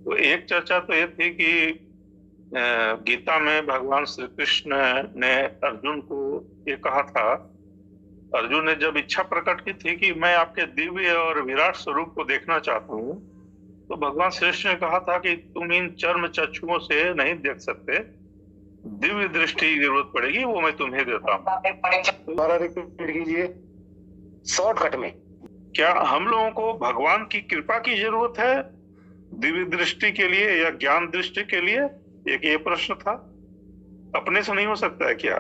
तो एक चर्चा तो ये थी कि गीता में भगवान श्री कृष्ण ने अर्जुन को ये कहा था। अर्जुन ने जब इच्छा प्रकट की थी कि मैं आपके दिव्य और विराट स्वरूप को देखना चाहता हूँ, तो भगवान श्री कृष्ण ने कहा था कि तुम इन चर्म चक्षुओं से नहीं देख सकते, दिव्य दृष्टि की जरूरत पड़ेगी, वो मैं तुम्हें देता हूँ। दोबारा रिपीट कीजिए शॉर्टकट में। क्या हम लोगों को भगवान की कृपा की जरूरत है दिव्य दृष्टि के लिए या ज्ञान दृष्टि के लिए? एक ये प्रश्न था। अपने से नहीं हो सकता है क्या?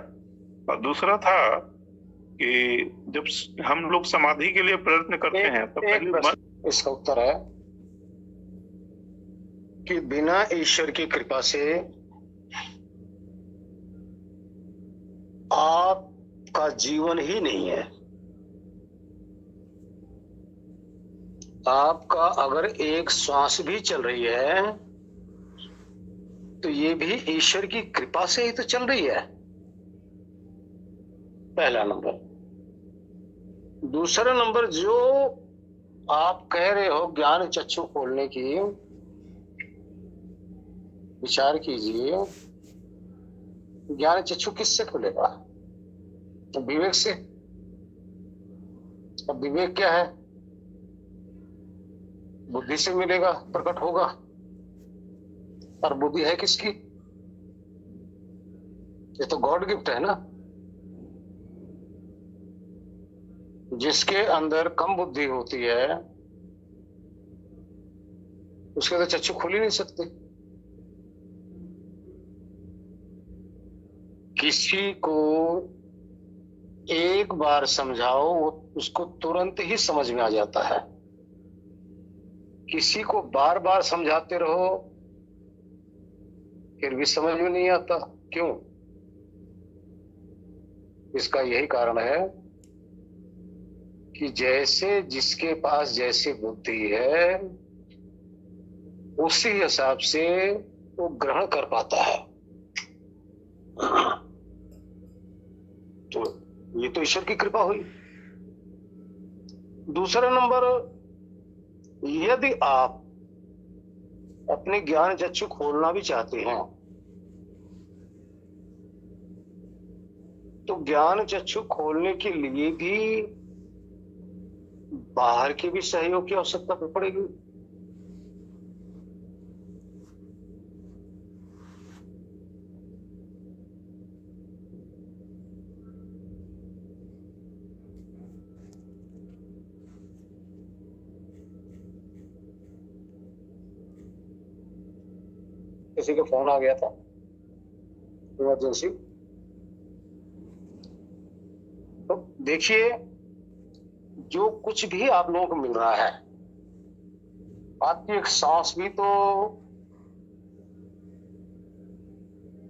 और दूसरा था कि जब हम लोग समाधि के लिए प्रयत्न करते हैं तो पहले इसका उत्तर है कि बिना ईश्वर की कृपा से आपका जीवन ही नहीं है। आपका अगर एक श्वास भी चल रही है तो ये भी ईश्वर की कृपा से ही तो चल रही है, पहला नंबर। दूसरा नंबर, जो आप कह रहे हो ज्ञान चक्षु खोलने की, विचार कीजिए, ज्ञान चक्षु किससे खुलेगा? तो विवेक से। अब विवेक क्या है? बुद्धि से मिलेगा, प्रकट होगा। और बुद्धि है किसकी? ये तो गॉड गिफ्ट है ना। जिसके अंदर कम बुद्धि होती है उसके तो चक्षु खुल ही नहीं सकते। किसी को एक बार समझाओ वो उसको तुरंत ही समझ में आ जाता है। किसी को बार बार समझाते रहो फिर भी समझ में नहीं आता। क्यों? इसका यही कारण है कि जैसे जिसके पास जैसी बुद्धि है उसी हिसाब से वो ग्रहण कर पाता है। तो ये तो ईश्वर की कृपा हुई। दूसरा नंबर, यदि आप अपने ज्ञान चक्षु खोलना भी चाहते हैं तो ज्ञान चक्षु खोलने के लिए भी बाहर के भी सहयोग की आवश्यकता पड़ेगी। किसी का फोन आ गया था इमरजेंसी। तो देखिए, जो कुछ भी आप लोगों को मिल रहा है, आपकी एक सांस भी तो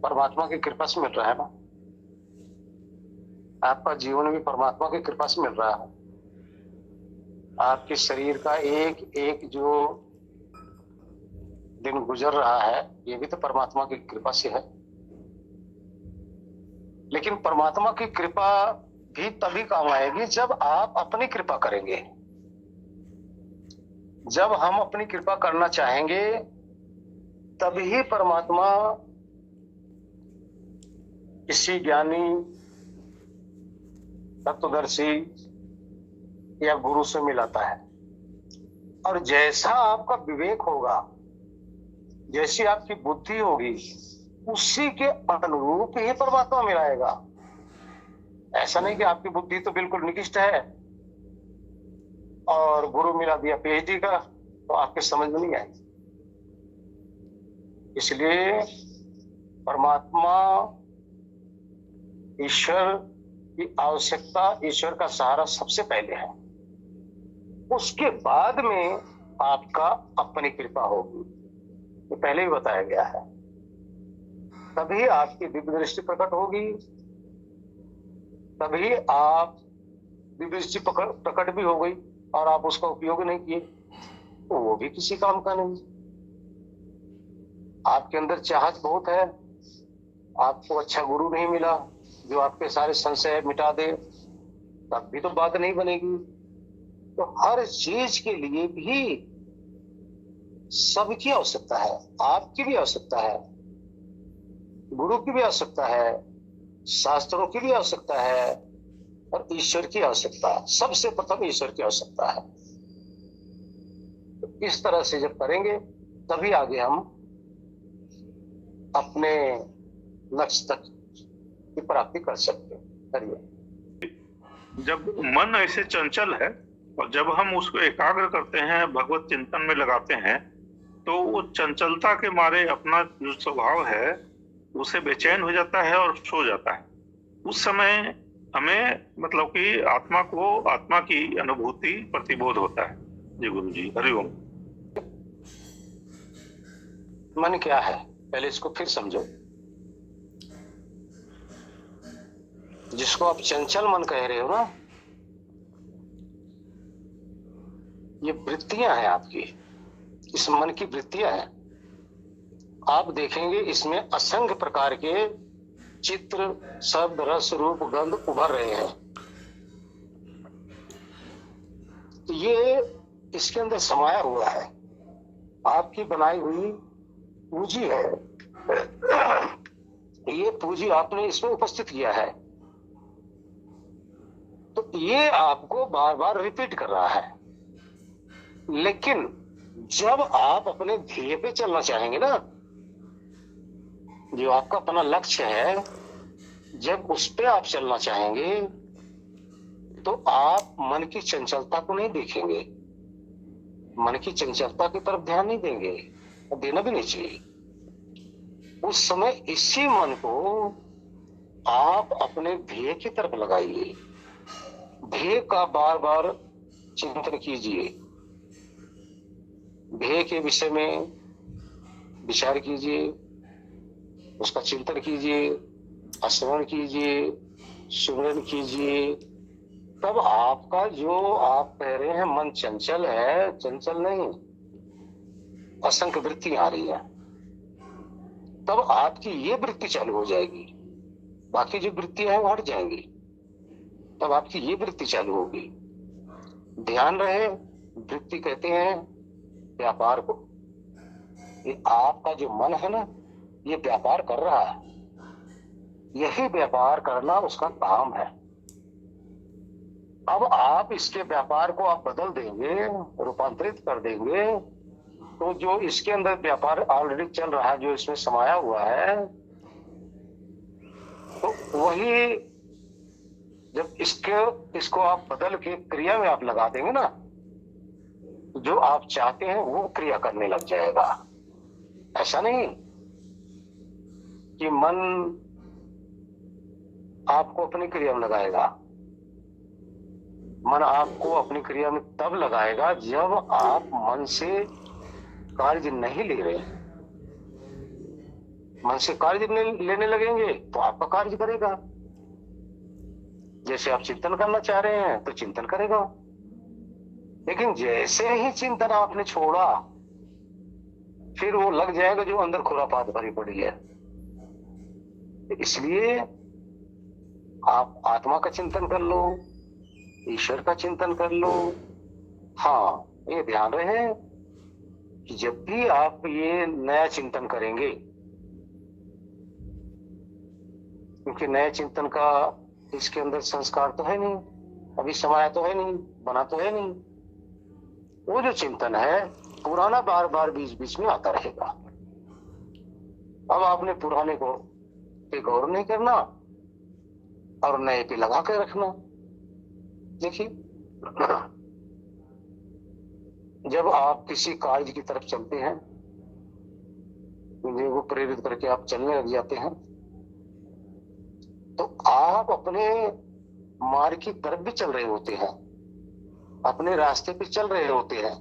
परमात्मा की कृपा से मिल रहा है ना। आपका जीवन भी परमात्मा की कृपा से मिल रहा है। आपके शरीर का एक एक जो दिन गुजर रहा है ये भी तो परमात्मा की कृपा से है। लेकिन परमात्मा की कृपा भी तभी काम आएगी जब आप अपनी कृपा करेंगे। जब हम अपनी कृपा करना चाहेंगे तभी परमात्मा किसी ज्ञानी, तत्वदर्शी या गुरु से मिलाता है। और जैसा आपका विवेक होगा, जैसी आपकी बुद्धि होगी, उसी के अनुरूप ही परमात्मा मिलाएगा। ऐसा नहीं कि आपकी बुद्धि तो बिल्कुल निकृष्ट है और गुरु मिला दिया पीएचडी का तो आपके समझ में नहीं आएगी। इसलिए परमात्मा, ईश्वर की आवश्यकता, ईश्वर का सहारा सबसे पहले है। उसके बाद में आपका अपनी कृपा होगी, ये पहले ही बताया गया है। तभी आपकी दिव्य दृष्टि प्रकट होगी, तभी आप दिव्य दृष्टि प्रकट भी हो गई और आप उसका उपयोग नहीं किए तो वो भी किसी काम का नहीं। आपके अंदर चाहत बहुत है, आपको अच्छा गुरु नहीं मिला जो आपके सारे संशय मिटा दे, तब भी तो बात नहीं बनेगी। तो हर चीज के लिए भी सबकी आवश्यकता है, आपकी भी आवश्यकता है, गुरु की भी आवश्यकता है, शास्त्रों की भी आवश्यकता है, और ईश्वर की आवश्यकता है। सबसे प्रथम ईश्वर की आवश्यकता है। तो इस तरह से जब करेंगे तभी आगे हम अपने लक्ष्य तक की प्राप्ति कर सकते हैं। करिए। जब मन ऐसे चंचल है और जब हम उसको एकाग्र करते हैं, भगवत चिंतन में लगाते हैं, तो वो चंचलता के मारे अपना जो स्वभाव है उसे बेचैन हो जाता है और सो जाता है। उस समय हमें मतलब कि आत्मा की अनुभूति प्रतिबोध होता है। जी गुरु जी, हरिओम। मन क्या है, पहले इसको फिर समझो। जिसको आप चंचल मन कह रहे हो ना, ये वृत्तियां हैं आपकी, इस मन की वृत्तियां हैं। आप देखेंगे इसमें असंख्य प्रकार के चित्र, शब्द, रस, रूप, गंध उभर रहे हैं। ये इसके अंदर समाया हुआ है, आपकी बनाई हुई पूंजी है। ये पूंजी आपने इसमें उपस्थित किया है, तो ये आपको बार बार रिपीट कर रहा है। लेकिन जब आप अपने ध्येय पे चलना चाहेंगे ना, जो आपका अपना लक्ष्य है, जब उस पे आप चलना चाहेंगे तो आप मन की चंचलता को नहीं देखेंगे, मन की चंचलता की तरफ ध्यान नहीं देंगे, और देना भी नहीं चाहिए। उस समय इसी मन को आप अपने ध्येय की तरफ लगाइए, ध्येय का बार बार चिंतन कीजिए, ध्येय के विषय में विचार कीजिए, उसका चिंतन कीजिए, स्मरण कीजिए, सुमरन कीजिए। तब आपका जो आप कह रहे हैं मन चंचल है, चंचल नहीं, असंख्य वृत्ति आ रही है, तब आपकी ये वृत्ति चालू हो जाएगी। बाकी जो वृत्तियां हैं वो हट जाएंगी, तब आपकी ये वृत्ति चालू होगी। ध्यान रहे, वृत्ति कहते हैं व्यापार को। ये आपका जो मन है ना, ये व्यापार कर रहा है, यही व्यापार करना उसका काम है। अब आप इसके व्यापार को आप बदल देंगे, रूपांतरित कर देंगे, तो जो इसके अंदर व्यापार ऑलरेडी चल रहा है, जो इसमें समाया हुआ है, तो वही जब इसको आप बदल के क्रिया में आप लगा देंगे ना, जो आप चाहते हैं वो क्रिया करने लग जाएगा। ऐसा नहीं कि मन आपको अपनी क्रिया में लगाएगा। मन आपको अपनी क्रिया में तब लगाएगा जब आप मन से कार्य नहीं ले रहे। मन से कार्य लेने लगेंगे तो आपका कार्य करेगा। जैसे आप चिंतन करना चाह रहे हैं तो चिंतन करेगा, लेकिन जैसे ही चिंतन आपने छोड़ा, फिर वो लग जाएगा जो अंदर खुरापात भरी पड़ी है। इसलिए आप आत्मा का चिंतन कर लो, ईश्वर का चिंतन कर लो। हाँ, ये ध्यान रहे कि जब भी आप ये नया चिंतन करेंगे, क्योंकि नए चिंतन का इसके अंदर संस्कार तो है नहीं, अभी समाया तो है नहीं, बना तो है नहीं। वो जो चिंतन है पुराना बार बार बीच बीच में आता रहेगा। अब आपने पुराने को पे गौर नहीं करना और नए पे लगा के रखना। देखिए, जब आप किसी कार्य की तरफ चलते हैं, इंद्रियों को प्रेरित करके आप चलने लग जाते हैं, तो आप अपने मार्ग की तरफ भी चल रहे होते हैं, अपने रास्ते पे चल रहे होते हैं।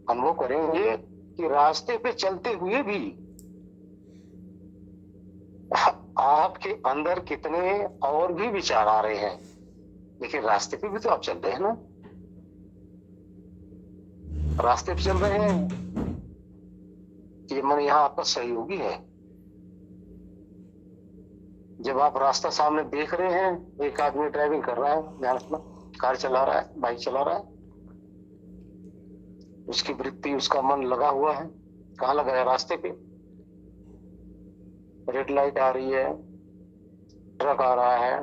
अनुभव करेंगे कि रास्ते पे चलते हुए भी आपके अंदर कितने और भी विचार आ रहे हैं, लेकिन रास्ते पे भी तो आप चल रहे हैं ना। रास्ते पे चल रहे हैं, ये मन यहाँ आपका सहयोगी है। जब आप रास्ता सामने देख रहे हैं, एक आदमी ड्राइविंग कर रहा है, ध्यान रखना, कार चला रहा है, बाइक चला रहा है, उसकी वृत्ति, उसका मन लगा हुआ है। कहाँ लगा है? रास्ते पे। रेड लाइट आ रही है, ट्रक आ रहा है,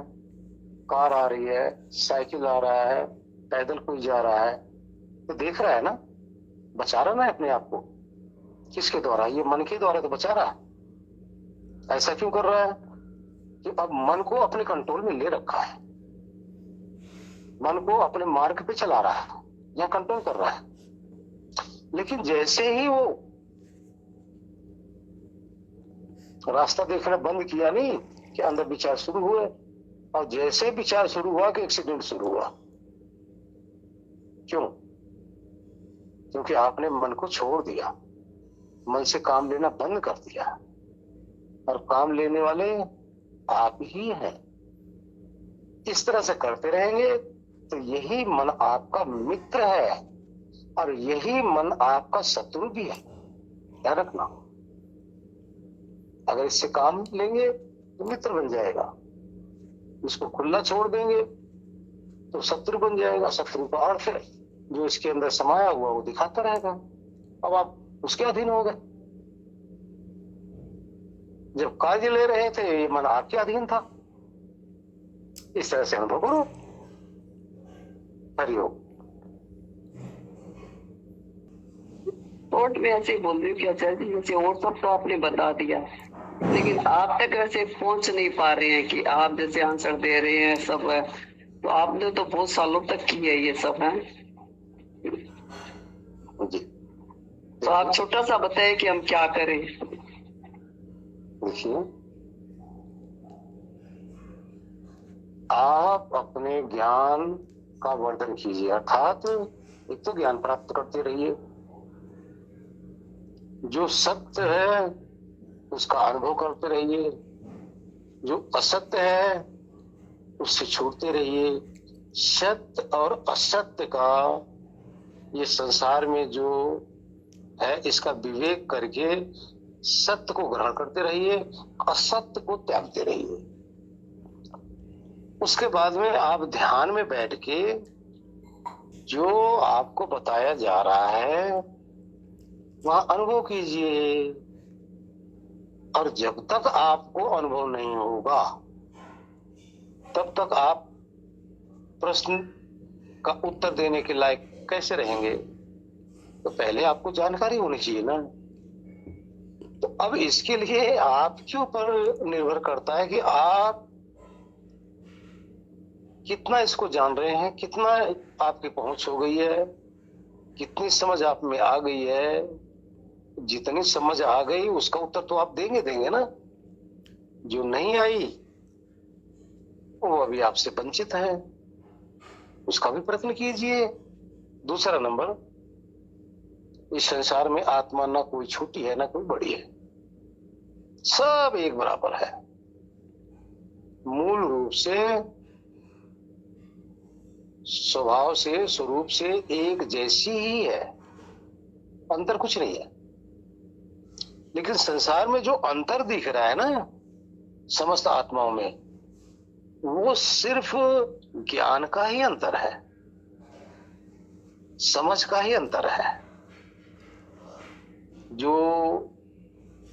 कार आ रही है, साइकिल आ रहा है, पैदल कोई जा रहा है, तो देख रहा है ना, बचा रहा ना अपने आप को। किसके द्वारा? ये मन के द्वारा तो बचा रहा है। ऐसा क्यों कर रहा है? कि अब मन को अपने कंट्रोल में ले रखा है, मन को अपने मार्ग पे चला रहा है या कंट्रोल कर रहा है। लेकिन जैसे ही वो रास्ता देखना बंद किया, नहीं कि अंदर विचार शुरू हुए, और जैसे विचार शुरू हुआ कि एक्सीडेंट शुरू हुआ। क्यों? क्योंकि आपने मन को छोड़ दिया, मन से काम लेना बंद कर दिया, और काम लेने वाले आप ही हैं। इस तरह से करते रहेंगे तो यही मन आपका मित्र है, और यही मन आपका शत्रु भी है। ध्यान रखना, अगर इससे काम लेंगे तो मित्र बन जाएगा, इसको खुला छोड़ देंगे तो शत्रु बन जाएगा। शत्रु का अर्थ है जो इसके अंदर समाया हुआ वो दिखाता रहेगा। अब आप उसके अधीन हो गए। जब कार्य ले रहे थे ये मन आपके अधीन था। इस तरह से अनुभव करो। हरिओम। कोर्ट में ऐसे ही बोल रही हूँ कि आचार्य जी, जैसे और सब तो आपने बता दिया, लेकिन आप तक ऐसे पहुंच नहीं पा रहे हैं कि आप जैसे आंसर दे रहे हैं सब है। तो आपने तो बहुत सालों तक की है ये सब है। जी तो आप छोटा सा बताएं कि हम क्या करें। देखिए, आप अपने ज्ञान का वर्धन कीजिए, अर्थात एक तो ज्ञान प्राप्त करते रहिए। जो सत्य है उसका अनुभव करते रहिए, जो असत्य है उससे छूटते रहिए। सत्य और असत्य का ये संसार में जो है इसका विवेक करके सत्य को ग्रहण करते रहिए, असत्य को त्यागते रहिए। उसके बाद में आप ध्यान में बैठ के जो आपको बताया जा रहा है वहां अनुभव कीजिए। और जब तक आपको अनुभव नहीं होगा तब तक आप प्रश्न का उत्तर देने के लायक कैसे रहेंगे? तो पहले आपको जानकारी होनी चाहिए ना। तो अब इसके लिए आपके ऊपर निर्भर करता है कि आप कितना इसको जान रहे हैं, कितना आपकी पहुंच हो गई है, कितनी समझ आप में आ गई है। जितनी समझ आ गई उसका उत्तर तो आप देंगे ना। जो नहीं आई वो अभी आपसे वंचित है, उसका भी प्रयत्न कीजिए। दूसरा नंबर, इस संसार में आत्मा ना कोई छोटी है ना कोई बड़ी है, सब एक बराबर है। मूल रूप से, स्वभाव से, स्वरूप से एक जैसी ही है, अंतर कुछ नहीं है। लेकिन संसार में जो अंतर दिख रहा है ना समस्त आत्माओं में, वो सिर्फ ज्ञान का ही अंतर है, समझ का ही अंतर है। जो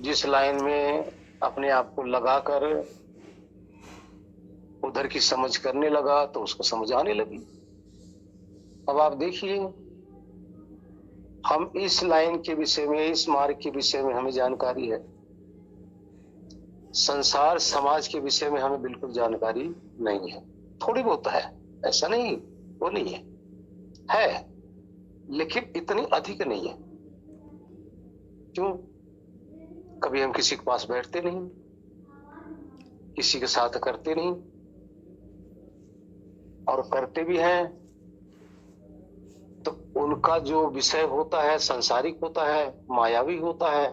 जिस लाइन में अपने आप को लगाकर उधर की समझ करने लगा तो उसको समझ आने लगी। अब आप देखिए, हम इस लाइन के विषय में, इस मार्ग के विषय में हमें जानकारी है, संसार समाज के विषय में हमें बिल्कुल जानकारी नहीं है। थोड़ी बहुत है, ऐसा नहीं वो नहीं है, लेकिन इतनी अधिक नहीं है। क्यों? कभी हम किसी के पास बैठते नहीं, किसी के साथ करते नहीं, और करते भी हैं तो उनका जो विषय होता है सांसारिक होता है, मायावी होता है,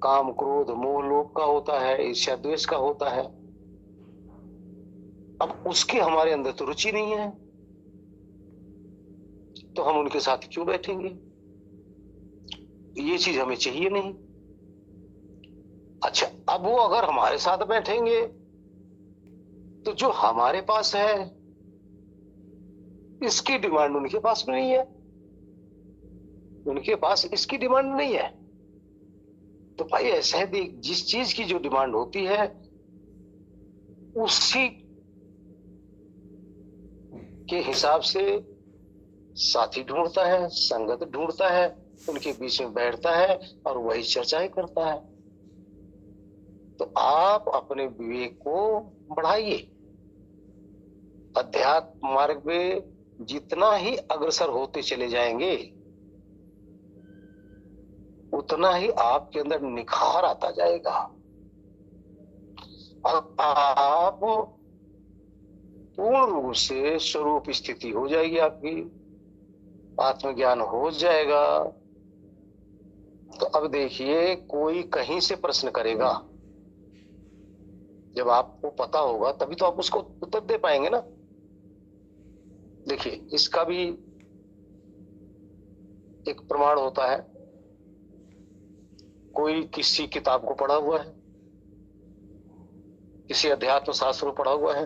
काम क्रोध मोह लोभ का होता है, ईर्ष्या द्वेष का होता है। अब उसकी हमारे अंदर तो रुचि नहीं है, तो हम उनके साथ क्यों बैठेंगे? ये चीज हमें चाहिए नहीं। अच्छा, अब वो अगर हमारे साथ बैठेंगे तो जो हमारे पास है इसकी डिमांड उनके पास में नहीं है। उनके पास इसकी डिमांड नहीं है। तो भाई ऐसा है, देख, जिस चीज की जो डिमांड होती है उसी के हिसाब से साथी ढूंढता है, संगत ढूंढता है, उनके बीच में बैठता है और वही चर्चाएं करता है। तो आप अपने विवेक को बढ़ाइए। अध्यात्म मार्ग में जितना ही अग्रसर होते चले जाएंगे उतना ही आपके अंदर निखार आता जाएगा। अब आप पूर्ण रूप से स्वरूप स्थिति हो जाएगी, आपकी आत्मज्ञान हो जाएगा। तो अब देखिए, कोई कहीं से प्रश्न करेगा, जब आपको पता होगा तभी तो आप उसको उत्तर दे पाएंगे ना। देखिए, इसका भी एक प्रमाण होता है। कोई किसी किताब को पढ़ा हुआ है, किसी अध्यात्म शास्त्र को पढ़ा हुआ है,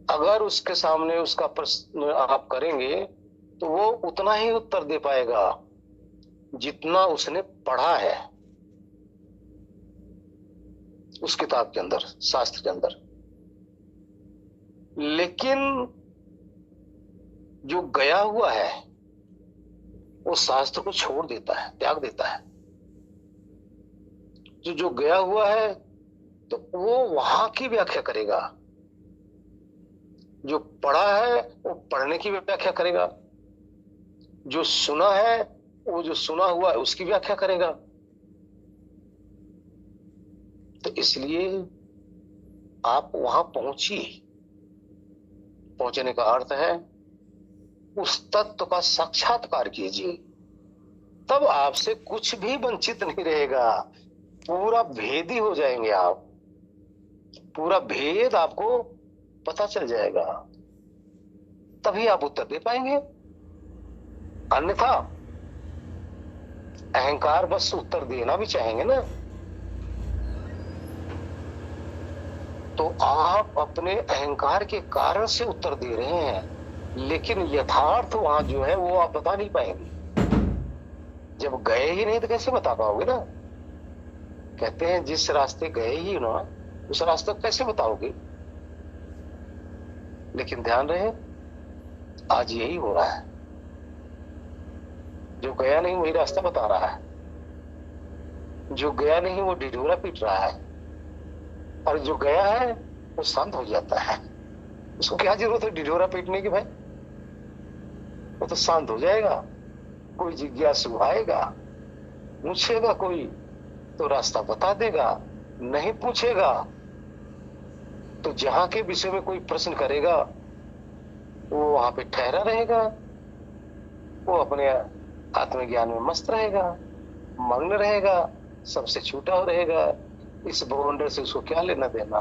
अगर उसके सामने उसका प्रश्न आप करेंगे तो वो उतना ही उत्तर दे पाएगा जितना उसने पढ़ा है उस किताब के अंदर, शास्त्र के अंदर। लेकिन जो गया हुआ है वो शास्त्र को छोड़ देता है, त्याग देता है। जो गया हुआ है तो वो वहां की व्याख्या करेगा, जो पढ़ा है वो पढ़ने की व्याख्या करेगा, जो सुना है वो जो सुना हुआ है उसकी व्याख्या करेगा। तो इसलिए आप वहां पहुंचिए। पहुंचने का अर्थ है उस तत्व का साक्षात्कार कीजिए, तब आपसे कुछ भी वंचित नहीं रहेगा। पूरा भेदी हो जाएंगे आप, पूरा भेद आपको पता चल जाएगा, तभी आप उत्तर दे पाएंगे। अन्यथा अहंकार बस उत्तर देना भी चाहेंगे ना, तो आप अपने अहंकार के कारण से उत्तर दे रहे हैं, लेकिन यथार्थ वहां जो है वो आप बता नहीं पाएंगे। जब गए ही नहीं तो कैसे बता पाओगे ना। कहते हैं जिस रास्ते गए ही ना उस रास्ते को कैसे बताओगे। लेकिन ध्यान रहे, आज यही हो रहा है। जो गया नहीं वही रास्ता बता रहा है, जो गया नहीं वो ढिढोरा पीट रहा है, और जो गया है वो शांत हो जाता है। उसको क्या जरूरत है ढिढोरा पीटने की भाई, वो तो शांत हो जाएगा। कोई जिज्ञासु आएगा, पूछेगा कोई तो रास्ता बता देगा, नहीं पूछेगा तो जहां के विषय में कोई प्रश्न करेगा वो वहां पे ठहरा रहेगा, वो अपने आत्मज्ञान में मस्त रहेगा, मग्न रहेगा, सबसे छूटा हो रहेगा। इस बवंडर से उसको क्या लेना देना,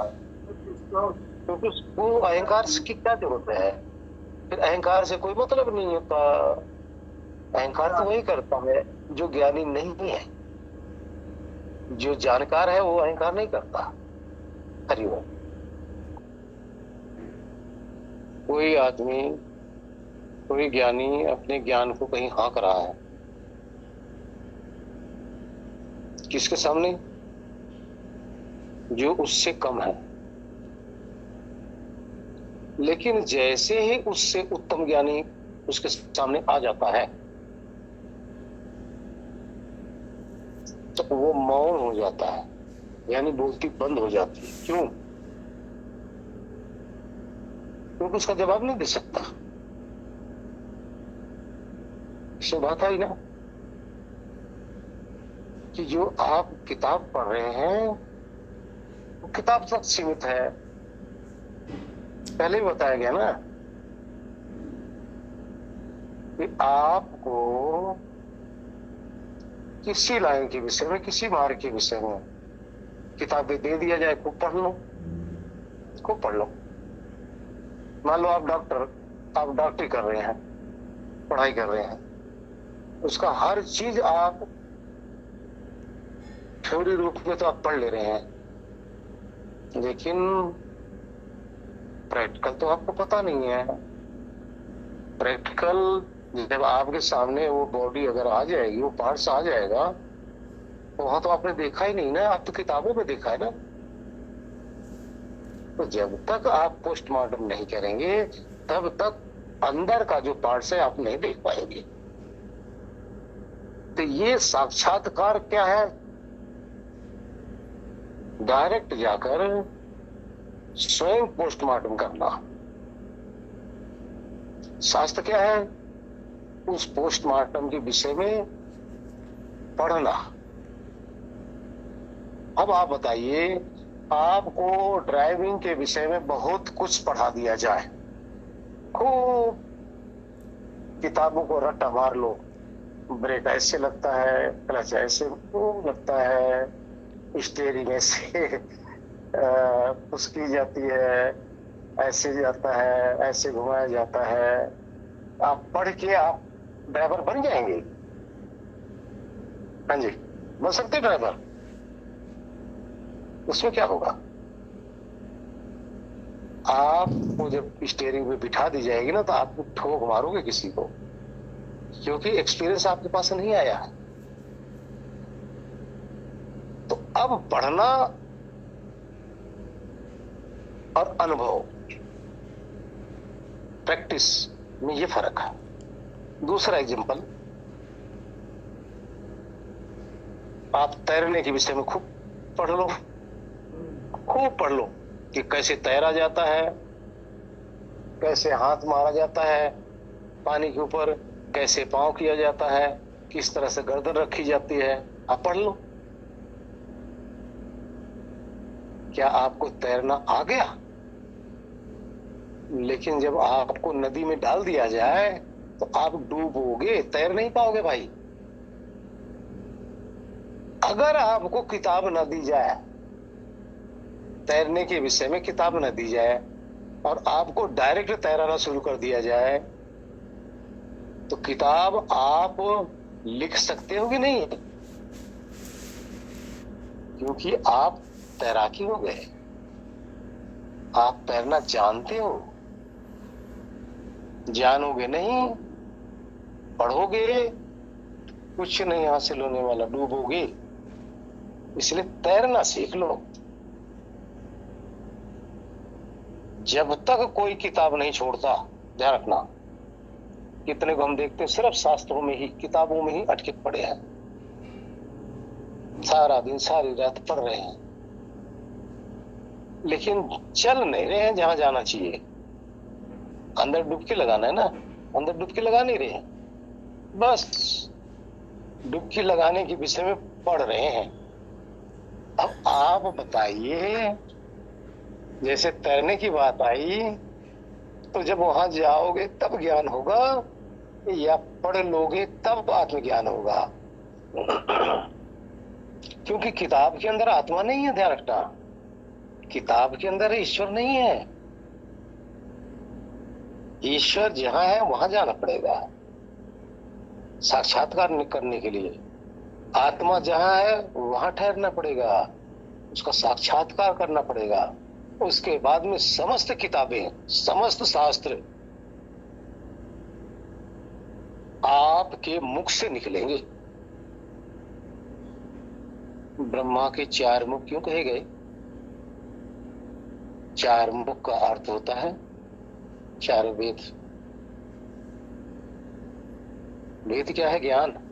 क्योंकि उसको अहंकार की क्या जरूरत है। फिर अहंकार से कोई मतलब नहीं होता। अहंकार तो वही करता है जो ज्ञानी नहीं है, जो जानकार है वो अहंकार नहीं करता। हरिओम। कोई आदमी, कोई ज्ञानी अपने ज्ञान को कहीं हाँक रहा है, किसके सामने? जो उससे कम है। लेकिन जैसे ही उससे उत्तम ज्ञानी उसके सामने आ जाता है तो वो मौन हो जाता है, यानी बोलती बंद हो जाती है। क्यों? क्योंकि उसका जवाब नहीं दे सकता। सो बात आई ना कि जो आप किताब पढ़ रहे हैं वो किताब तक सीमित है। पहले ही बताया गया ना कि आपको किसी लाइन के विषय में, किसी मार्ग के विषय में किताबें दे दिया जाए, खूब पढ़ लो, खूब पढ़ लो। मान लो आप डॉक्टरी कर रहे हैं, पढ़ाई कर रहे हैं, उसका हर चीज आप थ्योरी रूप में तो आप पढ़ ले रहे हैं, लेकिन प्रैक्टिकल तो आपको पता नहीं है। प्रैक्टिकल जब आपके सामने वो बॉडी अगर आ जाएगी, वो पार्ट्स आ जाएगा, तो वहां तो आपने देखा ही नहीं ना, आप तो किताबों में देखा है ना। तो जब तक आप पोस्टमार्टम नहीं करेंगे तब तक अंदर का जो पार्ट्स है आप नहीं देख पाएंगे। तो ये साक्षात्कार क्या है? डायरेक्ट जाकर स्वयं पोस्टमार्टम करना। शास्त्र क्या है? उस पोस्टमार्टम के विषय में पढ़ना। अब आप बताइए, आपको ड्राइविंग के विषय में बहुत कुछ पढ़ा दिया जाए, खूब किताबों को रट्टा मार लो, ब्रेक ऐसे लगता है, क्लच ऐसे लगता है, स्टीयरिंग ऐसे पुश की जाती है, ऐसे जाता है, ऐसे घुमाया जाता है। आप पढ़ के आप ड्राइवर बन जाएंगे? हाँ जी, बन सकते ड्राइवर। उसमें क्या होगा? आपको जब स्टीयरिंग पे बिठा दी जाएगी ना, तो आप ठोक मारोगे किसी को, क्योंकि एक्सपीरियंस आपके पास नहीं आया है। तो अब पढ़ना और अनुभव, प्रैक्टिस में ये फर्क है। दूसरा एग्जांपल, आप तैरने के विषय में खूब पढ़ लो, खूब पढ़ लो कि कैसे तैरा जाता है, कैसे हाथ मारा जाता है पानी के ऊपर, कैसे पांव किया जाता है, किस तरह से गर्दन रखी जाती है। आप पढ़ लो। क्या आपको तैरना आ गया? लेकिन जब आपको नदी में डाल दिया जाए तो आप डूबोगे, तैर नहीं पाओगे भाई। अगर आपको किताब न दी जाए, तैरने के विषय में किताब न दी जाए, और आपको डायरेक्ट तैराना शुरू कर दिया जाए, तो किताब आप लिख सकते हो कि नहीं? क्योंकि आप तैराकी हो गए, आप तैरना जानते हो। जानोगे नहीं, पढ़ोगे, कुछ नहीं हासिल होने वाला, डूबोगे। इसलिए तैरना सीख लो। जब तक कोई किताब नहीं छोड़ता, ध्यान रखना, कितने को हम देखते हैं सिर्फ शास्त्रों में ही, किताबों में ही अटके पड़े हैं, सारा दिन सारी रात पढ़ रहे हैं, लेकिन चल नहीं रहे हैं जहां जाना चाहिए। अंदर डुबकी लगाना है ना, अंदर डुबकी लगा नहीं रहे हैं, बस डुबकी लगाने के विषय में पढ़ रहे हैं। अब आप बताइए, जैसे तैरने की बात आई, तो जब वहां जाओगे तब ज्ञान होगा, या पढ़ लोगे तब आत्मज्ञान होगा? क्योंकि किताब के अंदर आत्मा नहीं है, ध्यान रखना। किताब के अंदर ईश्वर नहीं है। ईश्वर जहां है वहां जाना पड़ेगा साक्षात्कार करने के लिए। आत्मा जहां है वहां ठहरना पड़ेगा, उसका साक्षात्कार करना पड़ेगा। उसके बाद में समस्त किताबें, समस्त शास्त्र आपके मुख से निकलेंगे। ब्रह्मा के 4 मुख क्यों कहे गए? 4 मुख का अर्थ होता है 4 वेद। वेद क्या है? ज्ञान।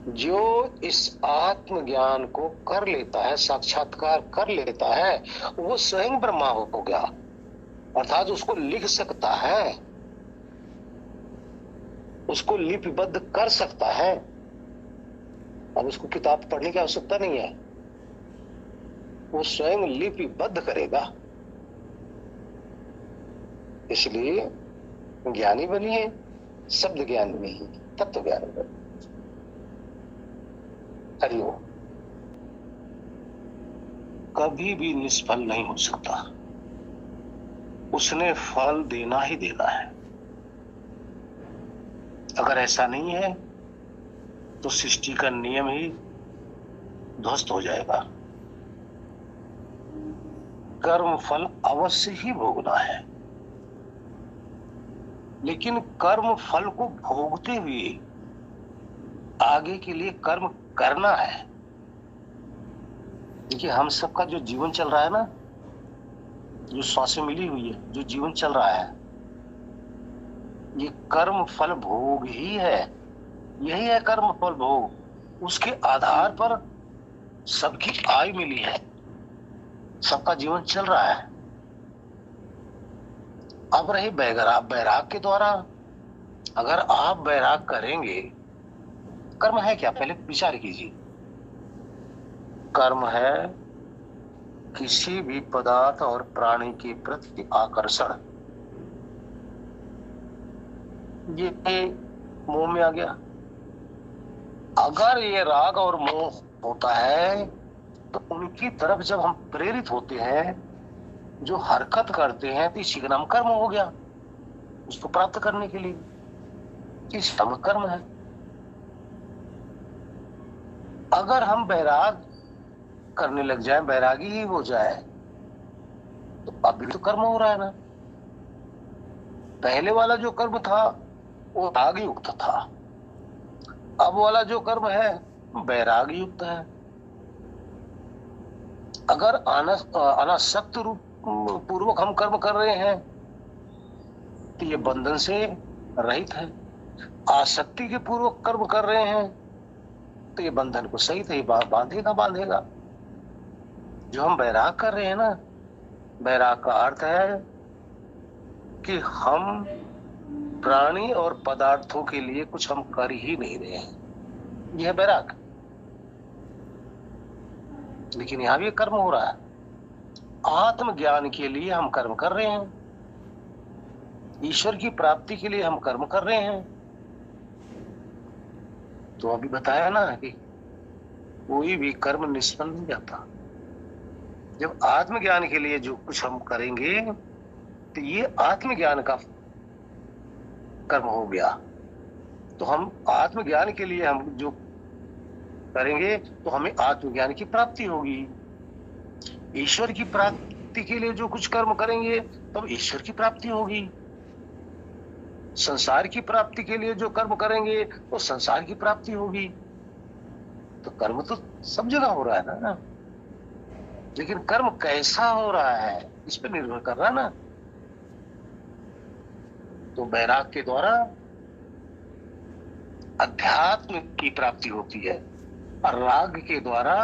जो इस आत्मज्ञान को कर लेता है, साक्षात्कार कर लेता है, वो स्वयं ब्रह्मा हो गया, अर्थात उसको लिख सकता है, उसको लिपिबद्ध कर सकता है। अब उसको किताब पढ़ने की आवश्यकता नहीं है, वो स्वयं लिपिबद्ध करेगा। इसलिए ज्ञानी बनिए, शब्द ज्ञान में ही तत्व ज्ञान बनिए। हरिओम। कभी भी निष्फल नहीं हो सकता, उसने फल देना ही देना है। अगर ऐसा नहीं है तो सृष्टि का नियम ही ध्वस्त हो जाएगा। कर्म फल अवश्य ही भोगना है। लेकिन कर्म फल को भोगते हुए आगे के लिए कर्म करना है। देखिए हम सबका जो जीवन चल रहा है ना, जो श्वासें मिली हुई है, जो जीवन चल रहा है, ये कर्म फल भोग ही है। यही है कर्म फल भोग। उसके आधार पर सबकी आयु मिली है, सबका जीवन चल रहा है। अब रही बैराग के द्वारा, अगर आप बैराग करेंगे, कर्म है क्या पहले विचार कीजिए। कर्म है किसी भी पदार्थ और प्राणी के प्रति आकर्षण। ये मोह में आ गया। अगर ये राग और मोह होता है तो उनकी तरफ जब हम प्रेरित होते हैं, जो हरकत करते हैं, तो इसी का नाम कर्म हो गया। उसको प्राप्त करने के लिए इस नाम कर्म है। अगर हम बैराग करने लग जाए, बैरागी ही हो जाए, तो अभी तो कर्म हो रहा है ना। पहले वाला जो कर्म था वो राग युक्त था, अब वाला जो कर्म है बैराग युक्त है। अगर अनासक्त रूप पूर्वक हम कर्म कर रहे हैं तो ये बंधन से रहित है। आसक्ति के पूर्वक कर्म कर रहे हैं तो ये बंधन को सहित है, बांधेगा। जो हम बैराग कर रहे हैं ना, बैराग का अर्थ है कि हम प्राणी और पदार्थों के लिए कुछ हम कर ही नहीं रहे हैं, यह बैराग। लेकिन यहां भी कर्म हो रहा है। आत्मज्ञान के लिए हम कर्म कर रहे हैं, ईश्वर की प्राप्ति के लिए हम कर्म कर रहे हैं। तो अभी बताया ना कि कोई भी कर्म निष्फल नहीं जाता। जब आत्मज्ञान के लिए जो कुछ हम करेंगे तो ये आत्मज्ञान का कर्म हो गया। तो हम आत्मज्ञान के लिए हम जो करेंगे तो हमें आत्मज्ञान की प्राप्ति होगी। ईश्वर की प्राप्ति के लिए जो कुछ कर्म करेंगे तो ईश्वर की प्राप्ति होगी। संसार की प्राप्ति के लिए जो कर्म करेंगे तो संसार की प्राप्ति होगी। तो कर्म तो सब जगह हो रहा है ना, लेकिन कर्म कैसा हो रहा है इस पर निर्भर कर रहा है ना। तो बैराग के द्वारा अध्यात्म की प्राप्ति होती है और राग के द्वारा